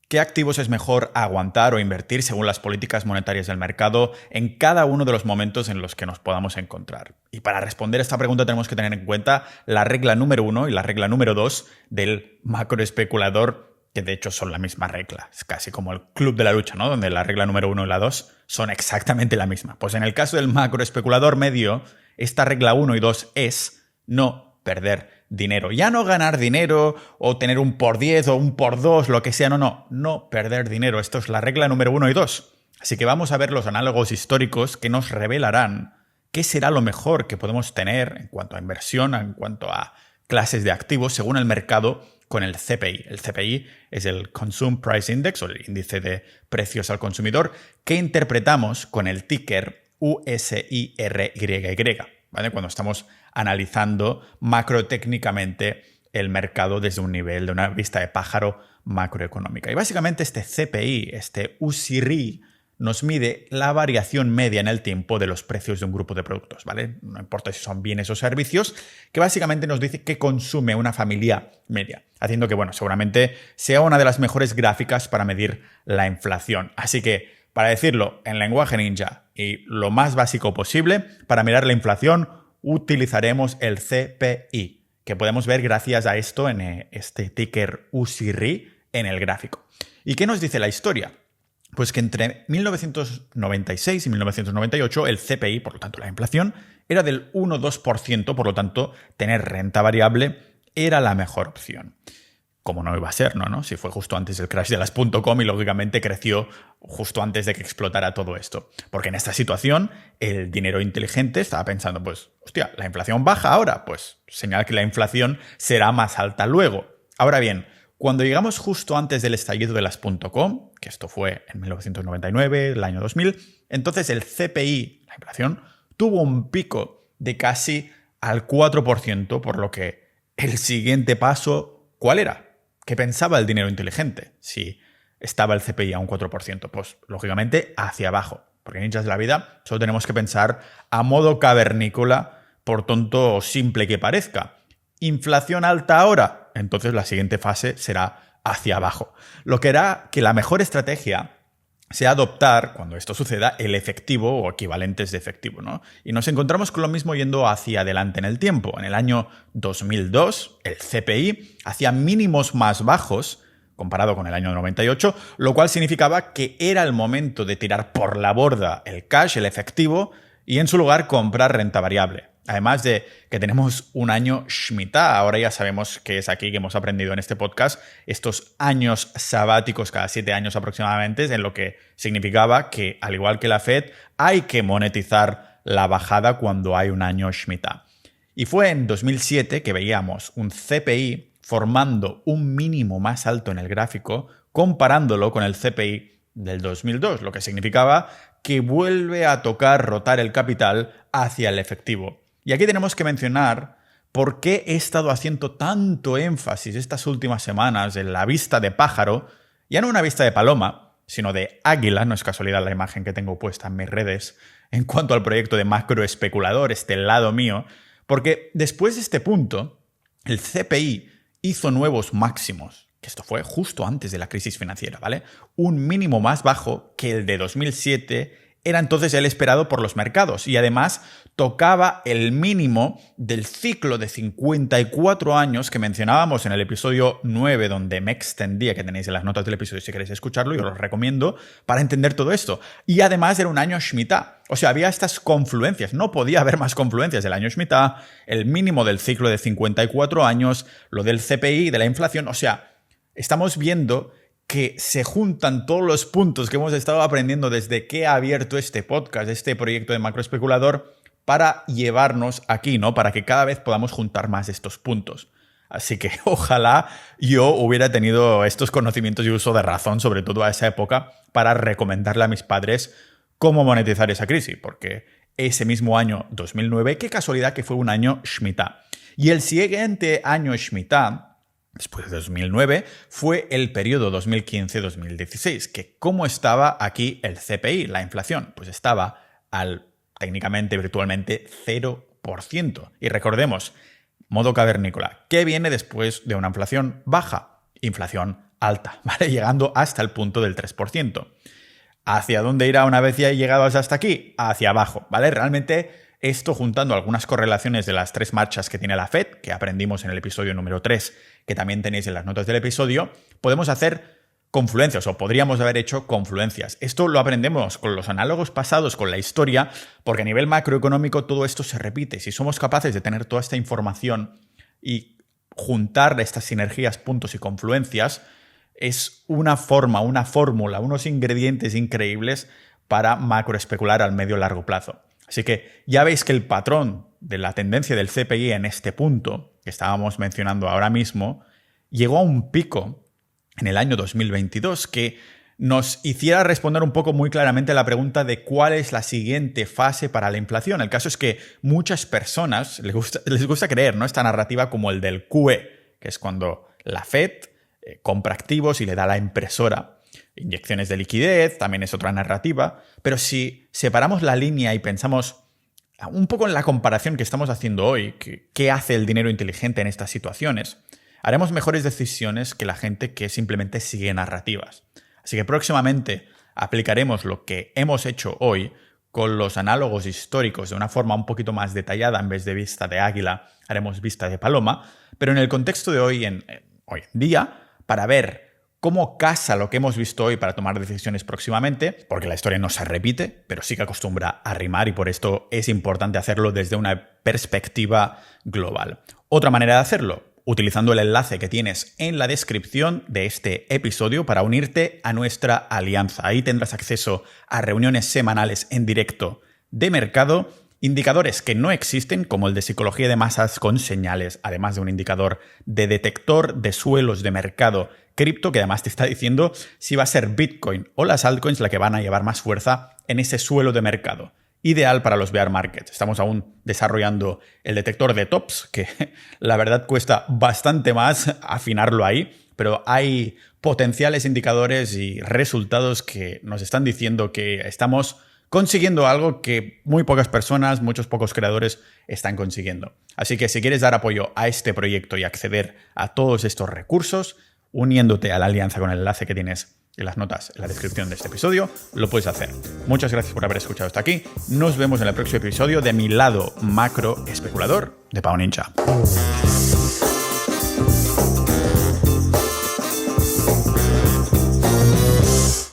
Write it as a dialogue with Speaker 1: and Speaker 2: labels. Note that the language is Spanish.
Speaker 1: ¿Qué activos es mejor aguantar o invertir según las políticas monetarias del mercado en cada uno de los momentos en los que nos podamos encontrar? Y para responder a esta pregunta tenemos que tener en cuenta la regla número 1 y la regla número 2 del macroespeculador, que de hecho son la misma regla. Es casi como el club de la lucha, ¿no? Donde la regla número 1 y la 2 son exactamente la misma. Pues en el caso del macroespeculador medio, esta regla 1 y 2 es no perder dinero. Ya no ganar dinero o tener un por 10 o un por 2, lo que sea. No perder dinero. Esto es la regla número 1 y 2. Así que vamos a ver los análogos históricos que nos revelarán qué será lo mejor que podemos tener en cuanto a inversión, en cuanto a clases de activos según el mercado con el CPI. El CPI es el Consumer Price Index o el índice de precios al consumidor que interpretamos con el ticker USIRYY. ¿Vale? Cuando estamos analizando macrotécnicamente el mercado desde un nivel de una vista de pájaro macroeconómica. Y básicamente este CPI, este USIRY, nos mide la variación media en el tiempo de los precios de un grupo de productos, ¿vale? No importa si son bienes o servicios, que básicamente nos dice qué consume una familia media, haciendo que, bueno, seguramente sea una de las mejores gráficas para medir la inflación. Así que, para decirlo en lenguaje ninja y lo más básico posible, para mirar la inflación utilizaremos el CPI, que podemos ver gracias a esto en este ticker USIRY en el gráfico. ¿Y qué nos dice la historia? Pues que entre 1996 y 1998 el CPI, por lo tanto la inflación, era del 1,2%, por lo tanto tener renta variable era la mejor opción. Como no iba a ser, ¿no? Si fue justo antes del crash de las .com y lógicamente creció justo antes de que explotara todo esto. Porque en esta situación el dinero inteligente estaba pensando, pues, hostia, la inflación baja ahora, pues señala que la inflación será más alta luego. Ahora bien, cuando llegamos justo antes del estallido de las .com, que esto fue en 1999, el año 2000, entonces el CPI, la inflación, tuvo un pico de casi al 4%, por lo que el siguiente paso, ¿cuál era? ¿Qué pensaba el dinero inteligente si estaba el CPI a un 4%? Pues, lógicamente, hacia abajo. Porque en ninjas de la vida solo tenemos que pensar a modo cavernícola, por tonto o simple que parezca. ¿Inflación alta ahora? Entonces la siguiente fase será hacia abajo. Lo que hará que la mejor estrategia sea adoptar, cuando esto suceda, el efectivo o equivalentes de efectivo, ¿no? Y nos encontramos con lo mismo yendo hacia adelante en el tiempo. En el año 2002, el CPI hacía mínimos más bajos comparado con el año 98, lo cual significaba que era el momento de tirar por la borda el cash, el efectivo, y en su lugar comprar renta variable. Además de que tenemos un año Shemitah, ahora ya sabemos que es aquí que hemos aprendido en este podcast, estos años sabáticos cada 7 años aproximadamente, en lo que significaba que, al igual que la Fed, hay que monetizar la bajada cuando hay un año Shemitah. Y fue en 2007 que veíamos un CPI formando un mínimo más alto en el gráfico, comparándolo con el CPI del 2002, lo que significaba que vuelve a tocar rotar el capital hacia el efectivo. Y aquí tenemos que mencionar por qué he estado haciendo tanto énfasis estas últimas semanas en la vista de pájaro, ya no una vista de paloma, sino de águila, no es casualidad la imagen que tengo puesta en mis redes, en cuanto al proyecto de macroespeculador, este lado mío, porque después de este punto, el CPI hizo nuevos máximos, que esto fue justo antes de la crisis financiera, ¿vale? Un mínimo más bajo que el de 2007 era entonces el esperado por los mercados y además tocaba el mínimo del ciclo de 54 años que mencionábamos en el episodio 9, donde me extendía, que tenéis en las notas del episodio si queréis escucharlo, yo os lo recomiendo para entender todo esto. Y además era un año Shemitah, o sea, había estas confluencias, no podía haber más confluencias. El año Shemitah, el mínimo del ciclo de 54 años, lo del CPI, de la inflación, o sea, estamos viendo que se juntan todos los puntos que hemos estado aprendiendo desde que he abierto este podcast, este proyecto de macroespeculador, para llevarnos aquí, ¿no? Para que cada vez podamos juntar más estos puntos. Así que ojalá yo hubiera tenido estos conocimientos y uso de razón, sobre todo a esa época, para recomendarle a mis padres cómo monetizar esa crisis, porque ese mismo año 2009, qué casualidad que fue un año Shemitah. Y el siguiente año Shemitah, después de 2009, fue el periodo 2015-2016, que ¿cómo estaba aquí el CPI, la inflación? Pues estaba al técnicamente, virtualmente, 0%. Y recordemos, modo cavernícola, ¿qué viene después de una inflación baja? inflación alta, ¿vale? Llegando hasta el punto del 3%. ¿Hacia dónde irá una vez ya llegados hasta aquí? Hacia abajo, ¿vale? Realmente esto, juntando algunas correlaciones de las 3 marchas que tiene la Fed, que aprendimos en el episodio número 3, que también tenéis en las notas del episodio, podemos hacer confluencias, o podríamos haber hecho confluencias. Esto lo aprendemos con los análogos pasados, con la historia, porque a nivel macroeconómico todo esto se repite. Si somos capaces de tener toda esta información y juntar estas sinergias, puntos y confluencias, es una forma, una fórmula, unos ingredientes increíbles para macroespecular al medio y largo plazo. Así que ya veis que el patrón de la tendencia del CPI en este punto, que estábamos mencionando ahora mismo, llegó a un pico en el año 2022 que nos hiciera responder un poco muy claramente a la pregunta de cuál es la siguiente fase para la inflación. El caso es que muchas personas les gusta creer, ¿no?, esta narrativa como el del QE, que es cuando la Fed compra activos y le da a la impresora inyecciones de liquidez, también es otra narrativa, pero si separamos la línea y pensamos un poco en la comparación que estamos haciendo hoy, ¿qué hace el dinero inteligente en estas situaciones?, haremos mejores decisiones que la gente que simplemente sigue narrativas. Así que próximamente aplicaremos lo que hemos hecho hoy con los análogos históricos de una forma un poquito más detallada. En vez de vista de águila, haremos vista de paloma, pero en el contexto de hoy en día, para ver cómo casa lo que hemos visto hoy para tomar decisiones próximamente, porque la historia no se repite, pero sí que acostumbra a rimar y por esto es importante hacerlo desde una perspectiva global. Otra manera de hacerlo, utilizando el enlace que tienes en la descripción de este episodio para unirte a nuestra alianza. Ahí tendrás acceso a reuniones semanales en directo de mercado, indicadores que no existen, como el de psicología de masas con señales, además de un indicador de detector de suelos de mercado cripto, que además te está diciendo si va a ser Bitcoin o las altcoins la que van a llevar más fuerza en ese suelo de mercado. Ideal para los bear markets. Estamos aún desarrollando el detector de tops, que la verdad cuesta bastante más afinarlo ahí, pero hay potenciales indicadores y resultados que nos están diciendo que estamos consiguiendo algo que muy pocas personas, muchos pocos creadores están consiguiendo. Así que si quieres dar apoyo a este proyecto y acceder a todos estos recursos, uniéndote a la alianza con el enlace que tienes en las notas, en la descripción de este episodio, lo puedes hacer. Muchas gracias por haber escuchado hasta aquí. Nos vemos en el próximo episodio de mi lado macro especulador de Pau Ninja.